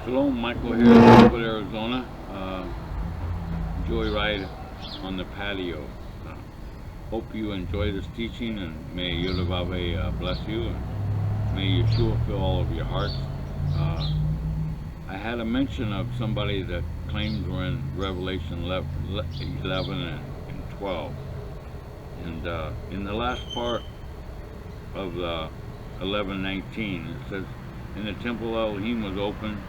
Hello, Michael here in Oakwood, Arizona. Joyride on the patio. Uh, Hope you enjoy this teaching and may Yodavave bless you and may Yeshua fill all of your hearts. Uh, I had a mention of somebody that claims we're in Revelation 11 and 12. And in the last part of 11:19, it says, "In the temple Elohim was open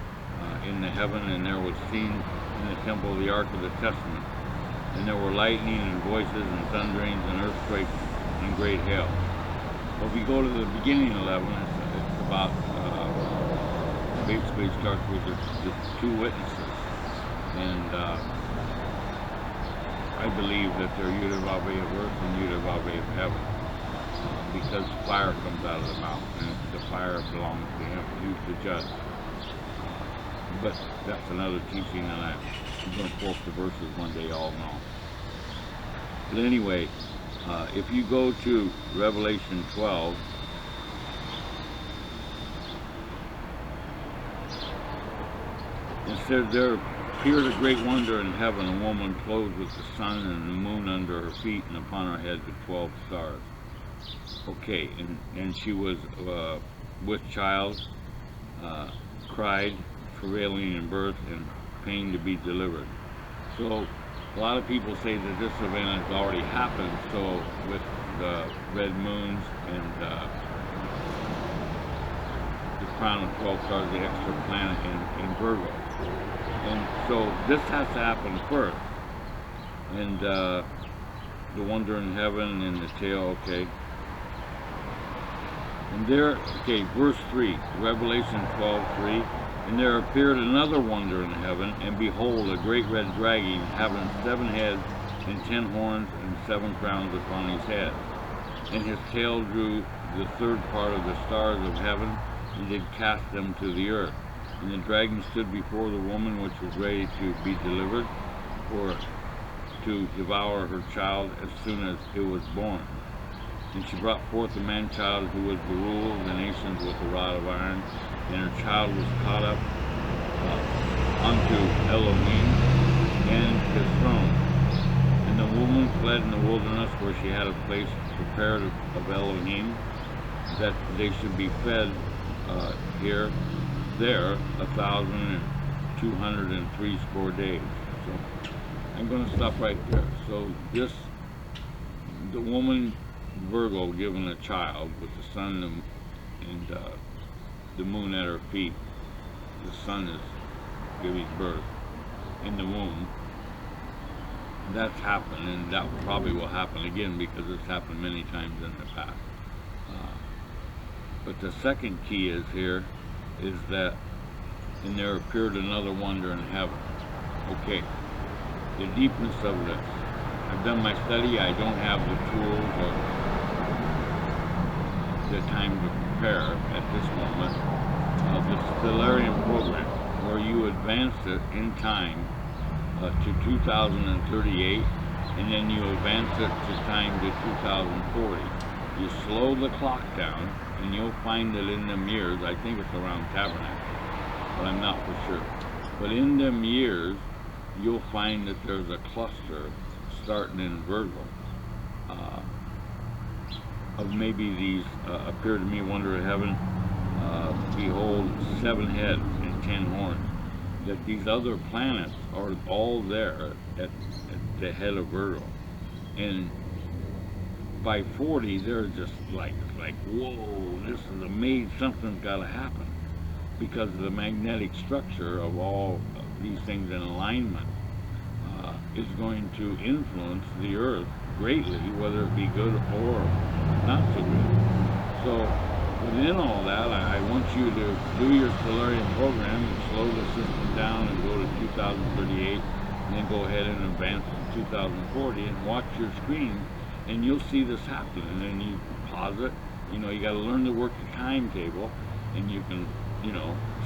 in the heaven, and there was seen in the temple the ark of the testament, and there were lightning and voices and thunderings and earthquakes and great hail." Well, if you go to the beginning of 11, it's about basically starts with the two witnesses, and I believe that they're Yudavave of earth and Yudavave of heaven. Because fire comes out of the mouth, and the fire belongs to him. He's the judge. But that's another teaching, and I'm going to post the verses one day, all know. But anyway, if you go to Revelation 12, it says, "There appeared a great wonder in heaven, a woman clothed with the sun and the moon under her feet, and upon her head the 12 stars." Okay, and she was with child, cried, travailing in birth, and pain to be delivered. So a lot of people say that this event has already happened. So with the red moons and the crown of 12 stars, the extra planet in Virgo, and so this has to happen first. And the wonder in heaven and the tail. Okay. And there, okay, verse 3, Revelation 12:3, "And there appeared another wonder in heaven, and behold, a great red dragon, having 7 heads and 10 horns and 7 crowns upon his head. And his tail drew the third part of the stars of heaven, and did cast them to the earth. And the dragon stood before the woman which was ready to be delivered, or to devour her child as soon as it was born. And she brought forth a man-child who was to rule the nations with a rod of iron, and her child was caught up unto Elohim and his throne. And the woman fled in the wilderness, where she had a place prepared of Elohim, that they should be fed there 1,260 days." So I'm going to stop right there. So the woman Virgo given a child with the sun and the moon at her feet. The sun is giving birth in the womb. That's happened, and that probably will happen again because it's happened many times in the past. But the second key is here is that, "And there appeared another wonder in heaven." Okay, the deepness of this. I've done my study. I don't have the tools or the time to prepare at this moment of the Stellarium program, where you advance it in time to 2038, and then you advance it to time to 2040. You slow the clock down, and you'll find that in them years, I think it's around Tabernacle, but I'm not for sure. But in them years, you'll find that there's a cluster starting in Virgo. Of maybe these appear to me wonder of heaven, behold 7 heads and 10 horns, that these other planets are all there at the head of Virgo, and by 40 they're just like whoa, this is amazing, something's got to happen, because of the magnetic structure of all of these things in alignment is going to influence the earth greatly, whether it be good or not so good. So within all that, I want you to do your Stellarium program and slow the system down and go to 2038, and then go ahead and advance to 2040 and watch your screen, and you'll see this happen. And then you pause it. You got to learn to work the timetable, and you can,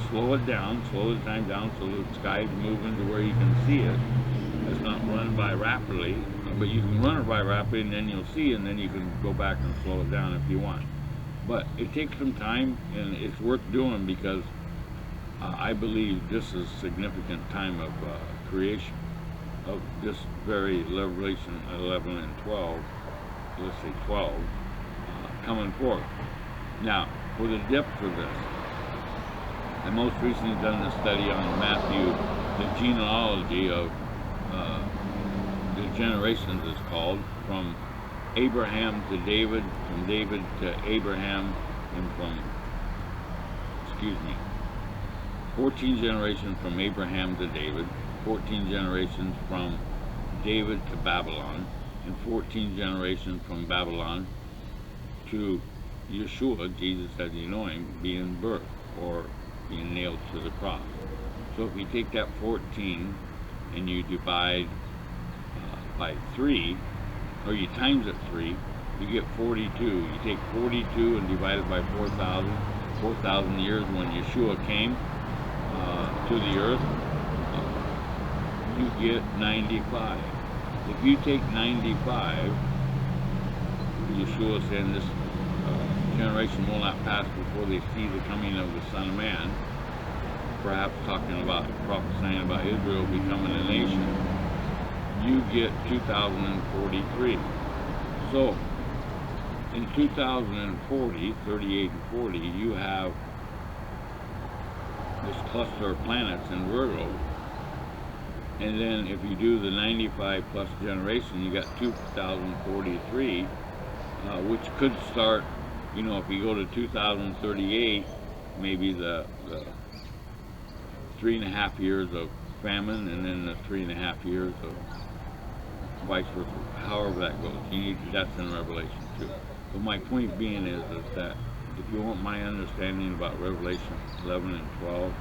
slow it down, slow the time down so the sky's moving to where you can see it. It's not run by rapidly, but you can run it by rapidly, and then you'll see, and then you can go back and slow it down if you want. But it takes some time, and it's worth doing, because I believe this is a significant time of creation, of this very Revelation 11 and 12, let's say 12, coming forth. Now, for the depth of this, I most recently done a study on Matthew, the genealogy of the generations is called, from Abraham to David, from David to Abraham, and from, 14 generations from Abraham to David, 14 generations from David to Babylon, and 14 generations from Babylon to Yeshua, Jesus as you know him, being birthed or being nailed to the cross. So if you take that 14 and you divide by 3, or you times it 3, you get 42. You take 42 and divide it by 4,000 years when Yeshua came to the earth, you get 95. If you take 95, Yeshua saying this generation will not pass before they see the coming of the Son of Man, perhaps talking about, prophesying about Israel becoming a nation, you get 2043. So, in 2040, 38 and 40, you have this cluster of planets in Virgo, and then if you do the 95 plus generation, you got 2043, which could start, you know, if you go to 2038, maybe the 3.5 years of famine, and then the 3.5 years of vice versa, however that goes. That's in Revelation too. But my point being is that if you want my understanding about Revelation 11 and 12,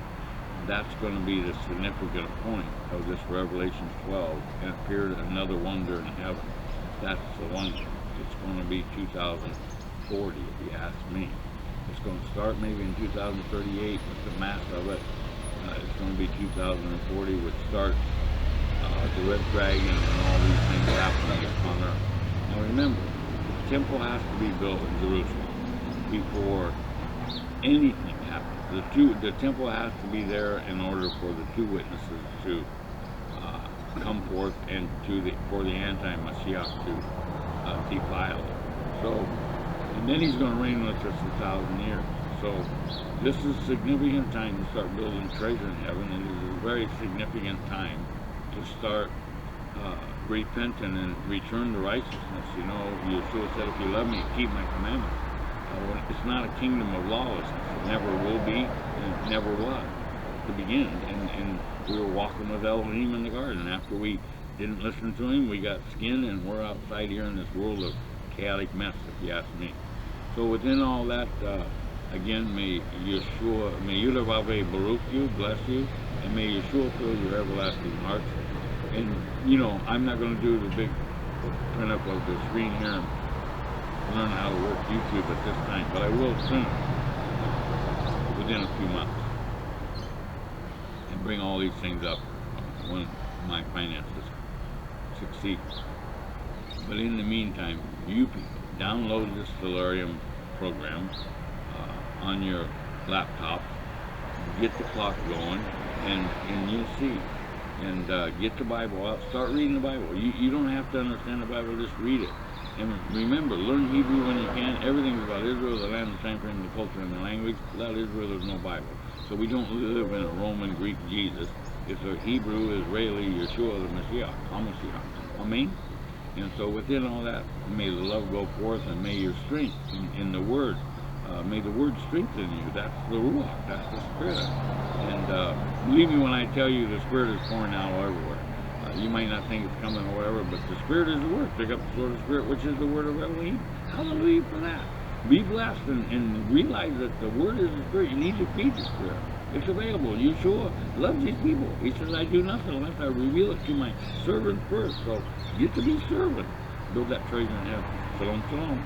that's going to be the significant point of this Revelation 12, and appeared another wonder in heaven. That's the wonder. It's going to be 2040, if you ask me. It's going to start maybe in 2038 with the mass of it. It's going to be 2040, which starts the red dragon and all these things happening upon earth. Now remember, the temple has to be built in Jerusalem before anything happens. The temple has to be there in order for the two witnesses to come forth, and for the anti-Mashiach to defile it. So, and then he's going to reign with us 1,000 years. So this is a significant time to start building treasure in heaven, and it is a very significant time to start repenting and return to righteousness. You know, Yeshua said, if you love me, keep my commandments. It's not a kingdom of lawlessness. It never will be, and it never was to begin. And we were walking with Elohim in the garden. After we didn't listen to him, we got skinned, and we're outside here in this world of chaotic mess, if you ask me. So within all that, again, may Yeshua, may Yudavave Baruch you, bless you, and may Yeshua fill your everlasting hearts. And, you know, I'm not going to do the big print up of the screen here and learn how to work YouTube at this time, but I will soon, within a few months, and bring all these things up when my finances succeed. But in the meantime, you people, download this Stellarium program on your laptop, get the clock going, and you'll see. And get the Bible out, start reading the Bible. You don't have to understand the Bible, just read it. And remember, learn Hebrew when you can. Everything's about Israel, the land, the time frame, the culture, and the language. Without Israel, there's no Bible. So we don't live in a Roman, Greek Jesus. It's a Hebrew, Israeli, Yeshua, the Mashiach, HaMashiach. Amen? And so within all that, may the love go forth, and may your strength in the Word, may the Word strengthen you. That's the Ruach, that's the Spirit. And believe me when I tell you, the Spirit is pouring out all everywhere. You might not think it's coming or whatever, but the Spirit is the Word. Pick up the sword of the Spirit, which is the Word of Elohim. Hallelujah for that. Be blessed and realize that the Word is the Spirit. You need to feed the Spirit. It's available. Yeshua loves these people. He says, I do nothing unless I reveal it to my servant first. So get to be servant. Build that treasure in heaven. Shalom, shalom.